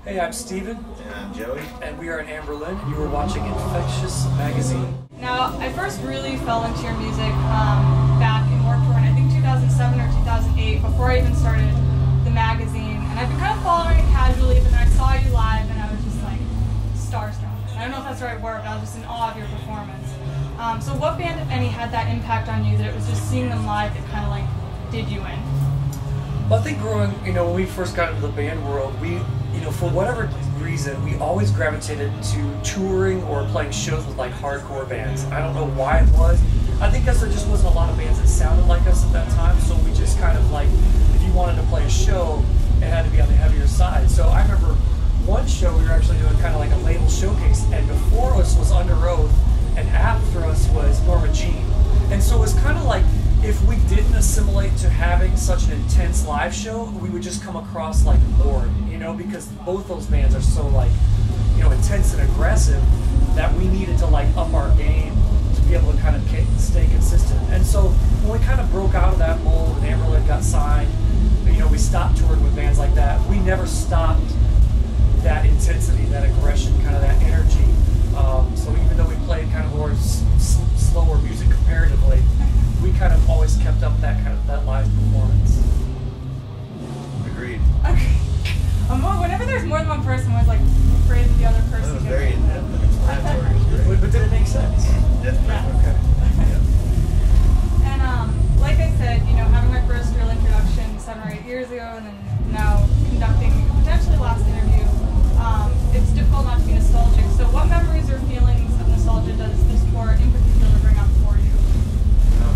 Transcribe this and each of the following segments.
Hey, I'm Steven. And I'm Joey. And we are in Anberlin, and you are watching Infectious magazine. Now, I first really fell into your music back in Warped Tour in I think 2007 or 2008, before I even started the magazine. And I've been kind of following it casually, but then I saw you live and I was just like starstruck. I don't know if that's the right word, but I was just in awe of your performance. So what band, if any, had that impact on you that it was just seeing them live that kind of like did you in? Well, I think growing, when we first got into the band world, we, for whatever reason, we always gravitated to touring or playing shows with like hardcore bands. I don't know why it was. I think because there just wasn't a lot of bands that sounded like us at that time, so we just kind of like, if you wanted to play a show, it had to be on the heavier side. So I remember one show we were actually doing kind of like a label showcase, and before us was Under Oath, and after us was Norma Jean. And so it was kind of like, if we didn't assimilate to having such an intense live show, we would just come across like bored, because both those bands are so like, intense and aggressive that we needed to like up our game to be able to kind of stay consistent. And so when we kind of broke out of that mold and Anberlin got signed, we stopped touring with bands like that. We never stopped that intensity, that aggression, kind of that energy. So even though we played kind of more slower music comparatively, we kind of always kept up that live performance. Agreed. Okay. Whenever there's more than one person, I'm always like afraid of the other person. That was very explanatory. It was great. But did it make sense? Yeah. Okay. Yeah. And like I said, having my first real introduction 7 or 8 years ago, and then now conducting potentially last interview, it's difficult not to be nostalgic. So what memories or feelings of nostalgia does this tour in particular bring up for you?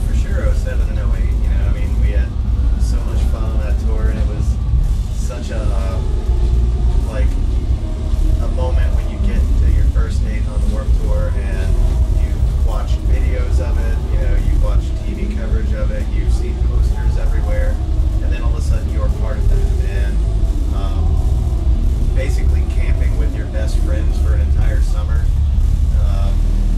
For sure, 07 and 08, we had so much fun on that tour, and it was such a moment when you get to your first date on the Warped Tour and you watch videos of it, you watch TV coverage of it, you've seen posters everywhere, and then all of a sudden you're part of that. And basically camping with your best friends for an entire summer,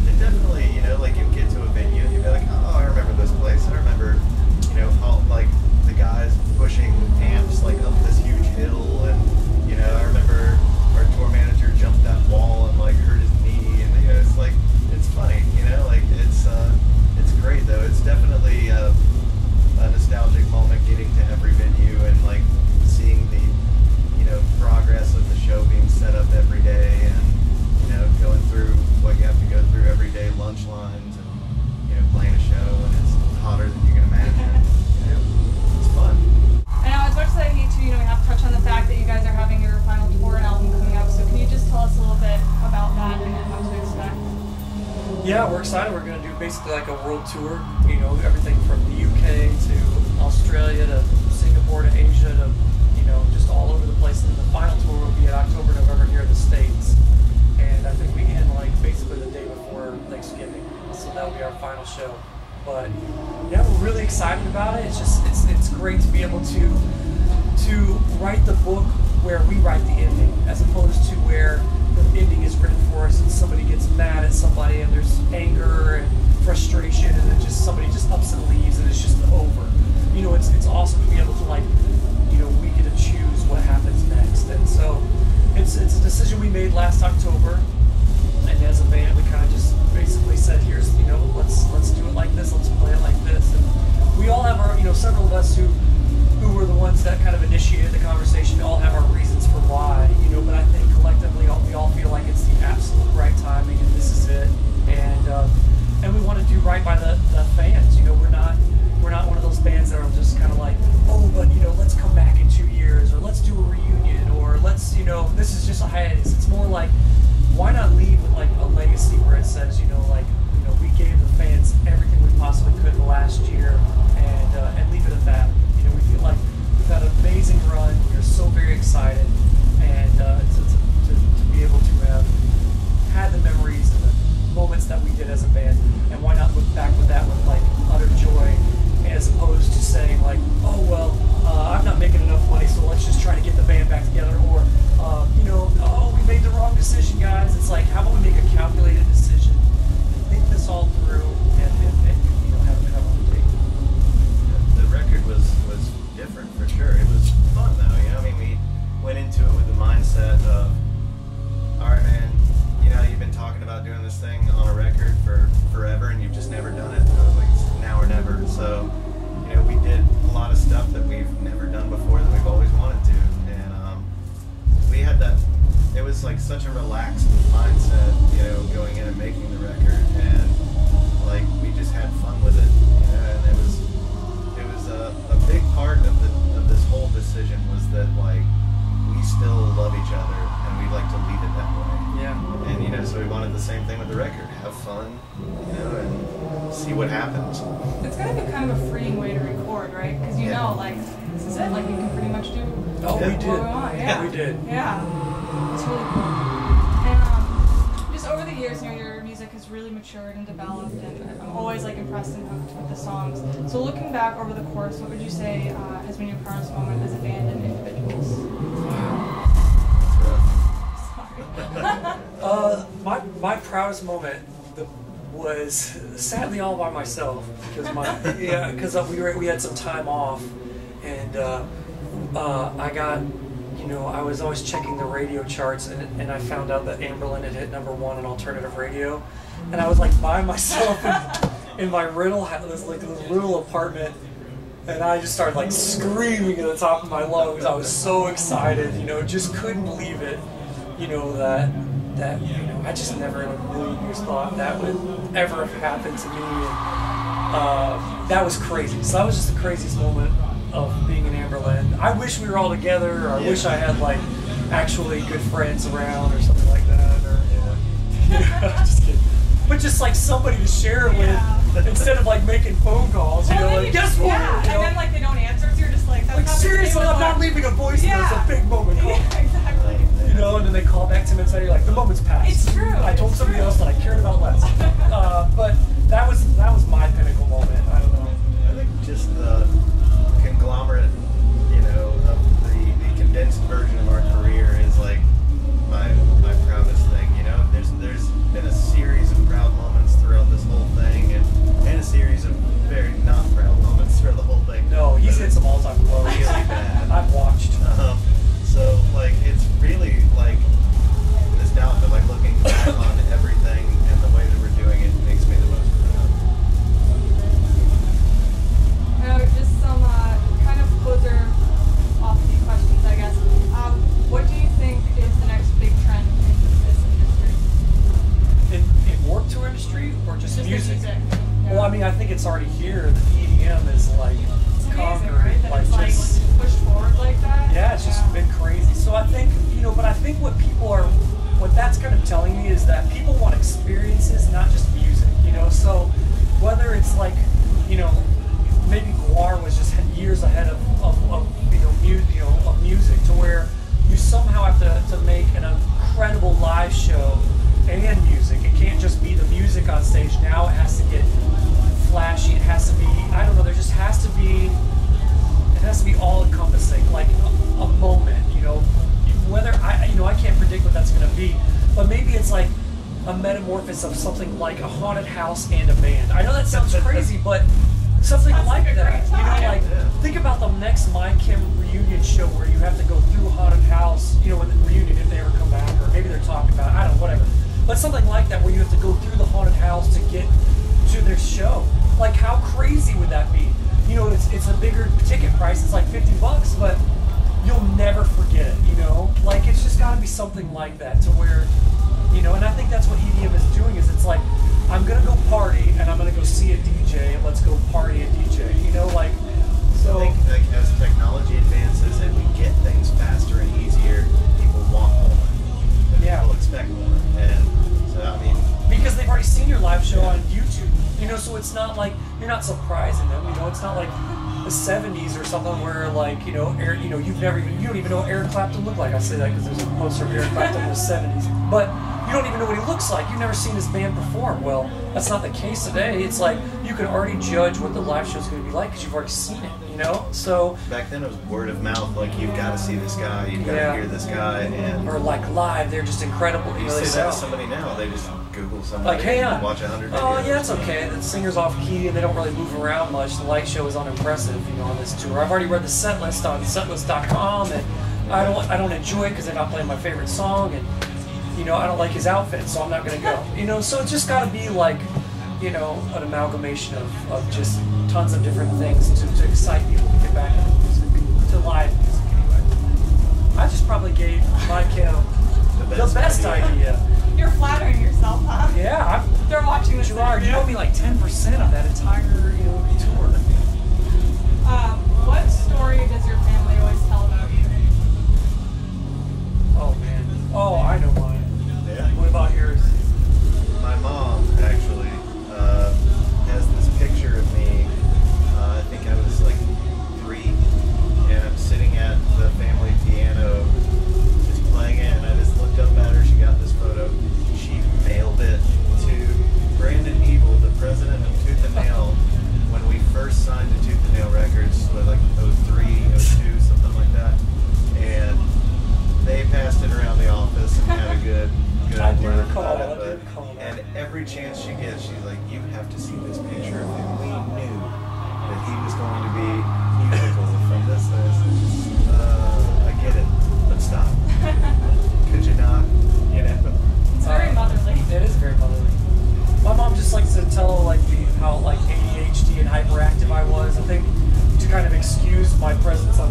it definitely, you get to a venue and you'd be like, oh, I remember this place. I remember, all, the guys pushing amps up this huge hill, and I remember our tour manager jumped that wall and hurt his knee, and it's funny, it's great though. It's definitely a nostalgic moment getting to every venue and seeing the progress of the show being set up every day, and going through what you have to go through every day, lunch lines, and playing a show, and it's hotter than you can imagine. It's fun. I know, as much as I hate to, we have to touch on the fact that you guys are having your final tour and album coming up, so can you just tell us a little bit about that and what to expect? Yeah, we're excited. We're going to do basically like a world tour, everything from the UK to Australia to Singapore to Asia to, just all over the place. And the final tour will be in October, November here in the States. And I think we end basically the day before Thanksgiving. So that'll be our final show. But yeah, we're really excited about it. It's just, it's great to be able to write the book where we write the ending, as opposed to where the ending is written for us and somebody gets mad at somebody and there's anger and frustration and then somebody just ups and leaves and it's just over. It's awesome to be able to we get to choose what happens next. And so it's a decision we made last October, and as a band we kind of just basically said, here's let's do it like this, let's play it like this. And we all have our several of us who were the ones that kind of initiated the conversation, all have our reasons for why, but I think collectively we all feel like it's the absolute right timing and this is it. And we want to do right by the fans. We're not one of those bands that are just kind of like, oh, but let's come back in 2 years, or let's do a reunion, or let's this is just a hiatus. It's more like, why not leave with a legacy where it says we gave the fans everything we possibly could the last year, and leave it at that. We feel like we've had an amazing run. We're so very excited, and to be able to have had the memories and the moments that we did as a band, and why not look back with that with utter joy, as opposed to saying oh well, I'm not making enough money, so let's just try to get the band back together, or oh, we made the wrong decision, guys. It's how about we make a calculated decision, think this all through, and have a date. The record was different for sure. It was fun though. We went into such a relaxed mindset, you know, going in and making the record, and like we just had fun with it, you know, and it was a big part of this whole decision was that like we still love each other and we like to leave it that way. Yeah. And you know, so we wanted the same thing with the record: have fun, you know, and see what happens. It's gotta be kind of a freeing way to record, right? Because you know, like this is it. Like we can pretty much do. Oh, Yeah. we did. What we want. Yeah. We did. Yeah. It's really cool. And just over the years, you know, your music has really matured and developed, and I'm always like impressed and hooked with the songs. So looking back over the course, what would you say has been your proudest moment as a band and individuals? Sorry. My proudest moment was sadly all by myself because we had some time off, and I got, you know, I was always checking the radio charts, and I found out that Anberlin had hit #1 on alternative radio, and I was like by myself in my rental house, like this little apartment, and I just started like screaming at the top of my lungs. I was so excited, you know, just couldn't believe it, you know, that you know, I just never in a million years thought that would ever have happened to me, and that was crazy. So that was just the craziest moment of being in Anberlin. I wish we were all together, or I wish I had like actually good friends around or something like that, or just kidding. But just like somebody to share it with, instead of like making phone calls, you know, like guess what? Yeah, you know? and then like they don't answer, so you're just like, that's Like not the seriously, same I'm as not like- leaving a voicemail. Yeah. It's a big moment. Call. Yeah, exactly. You know, and then they call back 10 minutes later, you're like, the moment's passed. It's true. I told It's somebody true. else that I cared about less. But that was my pinnacle moment. I don't know. I think just the conglomerate, you know, of the condensed version of our career is like my proudest thing. You know, there's been a series of proud moments throughout this whole thing, and a series of very not proud moments throughout the whole thing. No, he's hit some all-time lows. Really bad. I've watched. So like it's really like nostalgia, like looking back on everything and the way that we're doing it makes me the most proud. Just some kind of closer off-beat questions, I guess. What do you think is the next big trend in this industry? In Warped Tour industry or just Just music? the music. Yeah. Well, I mean, I think it's already here. The EDM is like It's amazing, conquered. right? That it's like just, pushed forward like that. yeah, it's just been crazy. So I think, you know, but I think what that's kind of telling me is that people want experiences, not just music, you know. So whether it's like, you know, maybe Guar was just years ahead of music, to where you somehow have to make an incredible live show and music. It can't just be the music on stage. Now it has to get flashy. It has to be, I don't know, there just has to be, it has to be all encompassing, like a moment, you know. Whether I can't predict what that's going to be, but maybe it's like a metamorphosis of something like a haunted house and a band. I know that sounds crazy, but something That's like like a that. great You know, time. like think about the next My Kim reunion show where you have to go through a haunted house. You know, when the reunion, if they ever come back, or maybe they're talking about, I don't know, whatever. But something like that where you have to go through the haunted house to get to their show. Like how crazy would that be? You know, it's a bigger ticket price. It's like $50, but you'll never forget it, you know? Like, it's just gotta be something like that, to where, you know, and I think that's what EDM is doing, is it's like, I'm gonna go party, and I'm gonna go see a DJ, and let's go party and DJ, you know, like, so. I think like as technology advances and we get things faster and easier, people want more. And people expect more. And so, I mean, because they've already seen your live show on YouTube, you know, so it's not like, you're not surprising them, you know, it's not like the 70s or something where, like, you know, you don't even know what Eric Clapton looked like. I say that because there's a poster of Eric Clapton in the 70s, but you don't even know what he looks like. You've never seen his band perform. Well, that's not the case today. It's like, you can already judge what the live show's going to be like because you've already seen it, you know? So back then it was word of mouth, like, you've got to see this guy, you've got to hear this guy, and or like live, they're just incredible. you know, say they that to sound- somebody now, they just Google somebody, Like, hey, and watch 100 videos. oh yeah, it's okay. The singer's off key and they don't really move around much. The light show is unimpressive, you know, on this tour. I've already read the set list on setlist.com, and I don't enjoy it because they're not playing my favorite song, and you know, I don't like his outfit, so I'm not gonna go. You know, so it's just got to be like, you know, an amalgamation of just tons of different things to excite people to get back into music, to live music anyway. I just probably gave my Kim the best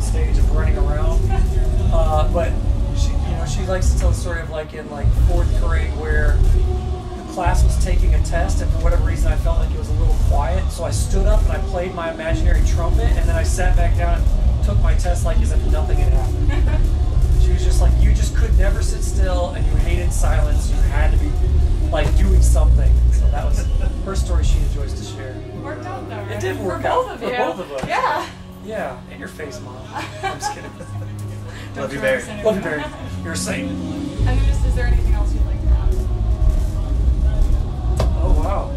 stage of running around. But she likes to tell the story of like in like 4th grade where the class was taking a test, and for whatever reason I felt like it was a little quiet, so I stood up and I played my imaginary trumpet, and then I sat back down and took my test like as if nothing had happened. She was just like, you just could never sit still, and you hated silence. You had to be like doing something. So that was her story she enjoys to share. Worked out though, right? It did work for out both of for you. both of us. Yeah. Yeah, in your face, Mom. I'm just kidding. Love you, Barry. Love you, Barry. You're a saint. And then is there anything else you'd like to add? Oh, wow.